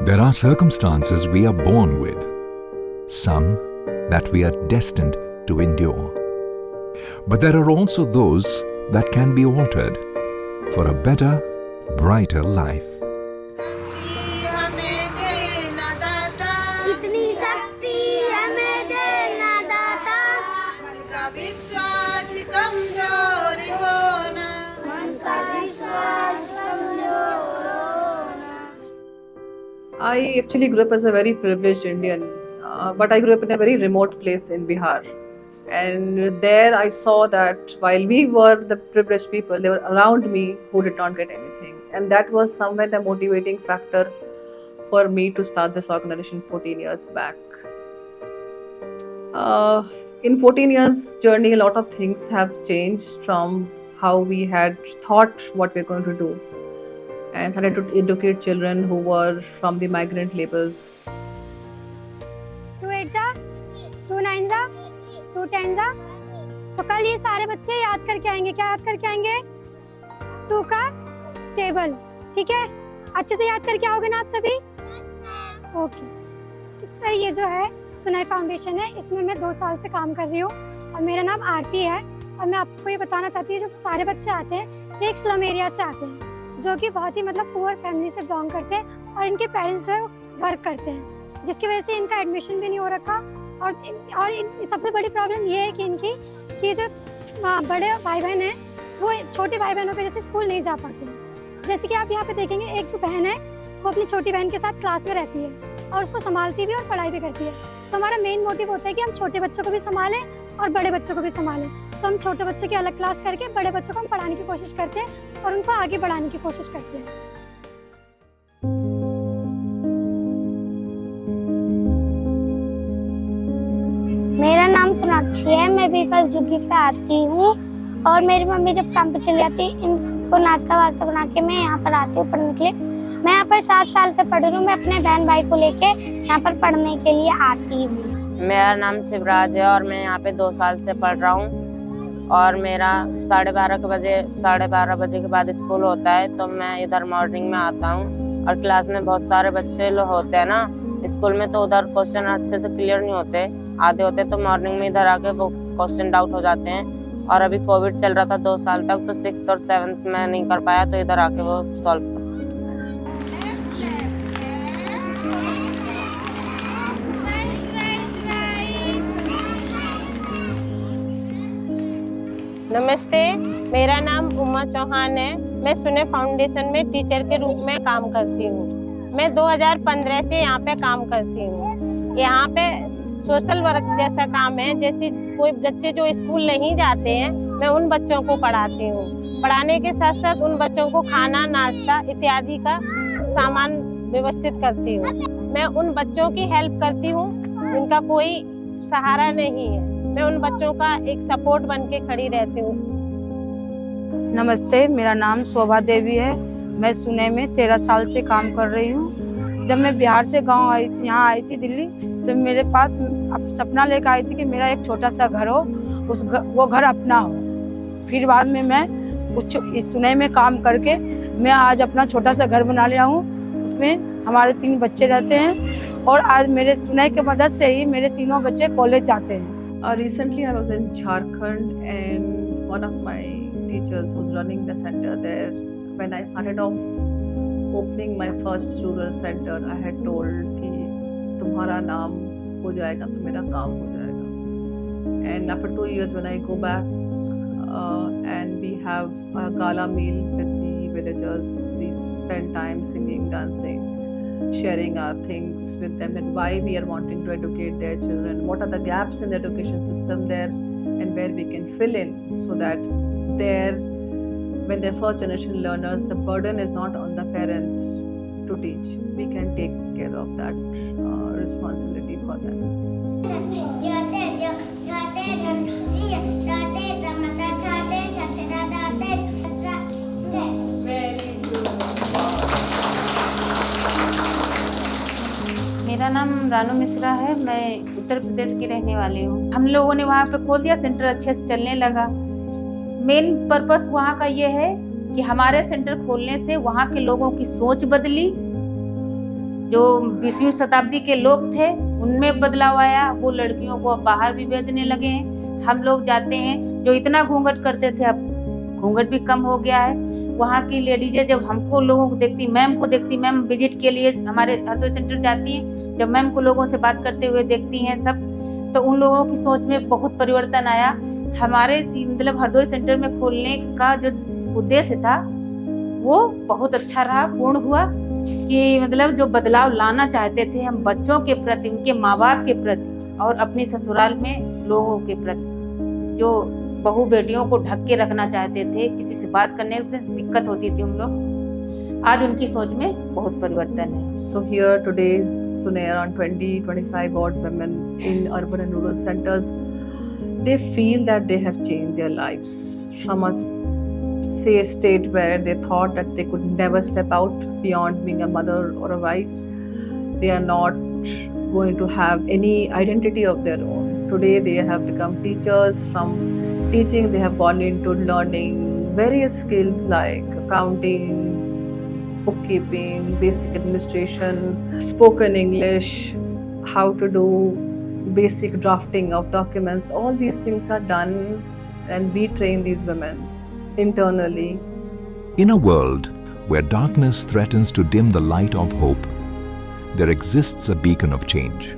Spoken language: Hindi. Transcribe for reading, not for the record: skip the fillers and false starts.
There are circumstances we are born with, some that we are destined to endure. But there are also those that can be altered for a better, brighter life. इतनी शक्ति हमें देना दाता, मन का विश्वास कमजोर होना, मन का विश्वास कमजोर होना. I actually grew up as a very privileged Indian, but I grew up in a very remote place in Bihar. And there I saw that while we were the privileged people, they were around me who did not get anything. And that was somewhere the motivating factor for me to start this organization 14 years back. In 14 years journey, a lot of things have changed from how we had thought what we're going to do, and started to educate children who were from the migrant laborers. 2 8 जा 2 9 जा 2 10 जा. तो कल ये सारे बच्चे याद करके आएंगे. क्या याद करके आएंगे? 2 का टेबल. ठीक है, अच्छे से याद करके आओगे ना आप सभी? ओके सर, ये जो है सुनाई फाउंडेशन है, इसमें मैं 2 साल से काम कर रही हूँ और मेरा नाम आरती है. और मैं आप सबको ये बताना चाहती हूँ, जो सारे बच्चे आते हैं ये एक स्लम एरिया से आते हैं, जो कि बहुत ही मतलब पुअर फैमिली से बिलोंग करते हैं और इनके पेरेंट्स जो है वर्क करते हैं, जिसकी वजह से इनका एडमिशन भी नहीं हो रखा. और सबसे बड़ी प्रॉब्लम ये है कि इनकी कि जो बड़े भाई बहन हैं वो छोटे भाई बहनों के जैसे स्कूल नहीं जा पाते हैं. जैसे कि आप यहाँ पे देखेंगे, एक जो बहन है वो अपनी छोटी बहन के साथ क्लास में रहती है और उसको संभालती भी और पढ़ाई भी करती है. तो हमारा मेन मोटिव होता है कि हम छोटे बच्चों को भी संभालें और बड़े बच्चों को भी संभालें. तो हम छोटे बच्चों की अलग क्लास करके बड़े बच्चों को हम पढ़ाने की कोशिश करते हैं और उनको आगे बढ़ाने की कोशिश करते हैं. मेरा नाम सोनाक्षी है, मैं B5 जुग्गी से आती हूँ और मेरी मम्मी जब काम पे चली जाती है, इनको नाश्ता वास्ता बना के मैं यहाँ पर आती हूँ पढ़ने के लिए. मैं यहाँ पर 7 साल से पढ़ रही हूँ. मैं अपने बहन भाई को लेके यहाँ पर पढ़ने के लिए आती हूँ. मेरा नाम शिवराज है और मैं यहाँ पे 2 साल से पढ़ रहा हूँ और मेरा 12:30 बजे के बाद स्कूल होता है, तो मैं इधर मॉर्निंग में आता हूँ. और क्लास में बहुत सारे बच्चे लोग होते हैं ना स्कूल में, तो उधर क्वेश्चन अच्छे से क्लियर नहीं होते, आधे होते, तो मॉर्निंग में इधर आके वो क्वेश्चन डाउट हो जाते हैं. और अभी कोविड चल रहा था 2 साल तक, तो 6th और 7th में नहीं कर पाया, तो इधर आके वो सॉल्व कर. नमस्ते, मेरा नाम उमा चौहान है. मैं सुने फाउंडेशन में टीचर के रूप में काम करती हूँ. मैं 2015 से यहाँ पे काम करती हूँ. यहाँ पे सोशल वर्क जैसा काम है. जैसे कोई बच्चे जो स्कूल नहीं जाते हैं, मैं उन बच्चों को पढ़ाती हूँ. पढ़ाने के साथ साथ उन बच्चों को खाना, नाश्ता इत्यादि का सामान व्यवस्थित करती हूँ. मैं उन बच्चों की हेल्प करती हूँ जिनका कोई सहारा नहीं है. मैं उन बच्चों का एक सपोर्ट बन के खड़ी रहती हूँ. नमस्ते, मेरा नाम शोभा देवी है. मैं सुने में 13 साल से काम कर रही हूँ. जब मैं बिहार से गांव आई थी, यहाँ आई थी दिल्ली, तो मेरे पास सपना लेकर आई थी कि मेरा एक छोटा सा घर हो, वो घर अपना हो. फिर बाद में मैं कुछ इस सुने में काम करके मैं आज अपना छोटा सा घर बना लिया हूँ. उसमें हमारे 3 बच्चे रहते हैं और आज मेरे सुने की मदद से ही मेरे तीनों बच्चे कॉलेज जाते हैं. Recently, I was in Jharkhand, and one of my teachers who's running the center there, when I started off opening my first rural center, I had told कि तुम्हारा नाम हो जाएगा तो मेरा काम हो जाएगा. And after 2 years, when I go back and we have a gala meal with the villagers, we spend time singing, dancing, sharing our things with them, and why we are wanting to educate their children, what are the gaps in the education system there, and where we can fill in so that when they're first generation learners, the burden is not on the parents to teach. We can take care of that responsibility for them. मेरा नाम रानू मिश्रा है. मैं उत्तर प्रदेश की रहने वाली हूँ. हम लोगों ने वहाँ पे खोल दिया, सेंटर अच्छे से चलने लगा. मेन पर्पस वहाँ का ये है कि हमारे सेंटर खोलने से वहाँ के लोगों की सोच बदली जो 20वीं शताब्दी के लोग थे उनमें बदलाव आया, वो लड़कियों को अब बाहर भी भेजने लगे हैं। हम लोग जाते हैं, जो इतना घूंघट करते थे अब घूंघट भी कम हो गया है। वहाँ की लेडीजें जब हमको लोगों को देखती, मैम को देखती, मैम विजिट के लिए हमारे हरदोई सेंटर जाती हैं, जब मैम को लोगों से बात करते हुए देखती हैं सब, तो उन लोगों की सोच में बहुत परिवर्तन आया। हमारे मतलब हरदोई सेंटर में खोलने का जो उद्देश्य था वो बहुत अच्छा रहा, पूर्ण हुआ, कि मतलब जो बदलाव लाना चाहते थे हम बच्चों के प्रति, उनके माँ बाप के प्रति और अपनी ससुराल में लोगों के प्रति, जो बहू बेटियों को ढक के रखना चाहते थे, किसी से बात करने में दिक्कत होती थी उन लोग, आज उनकी सोच में बहुत परिवर्तन है। So here today, Sune, around 20-25 odd women in urban and rural centers, they feel that they have changed their lives from a state where they thought that they could never step out beyond being a mother or a wife. They are not going to have any identity of their own. Today they have become teachers. From teaching they have gone into learning various skills like accounting, bookkeeping, basic administration, spoken English, how to do basic drafting of documents. All these things are done and we train these women internally. In a world where darkness threatens to dim the light of hope, there exists a beacon of change.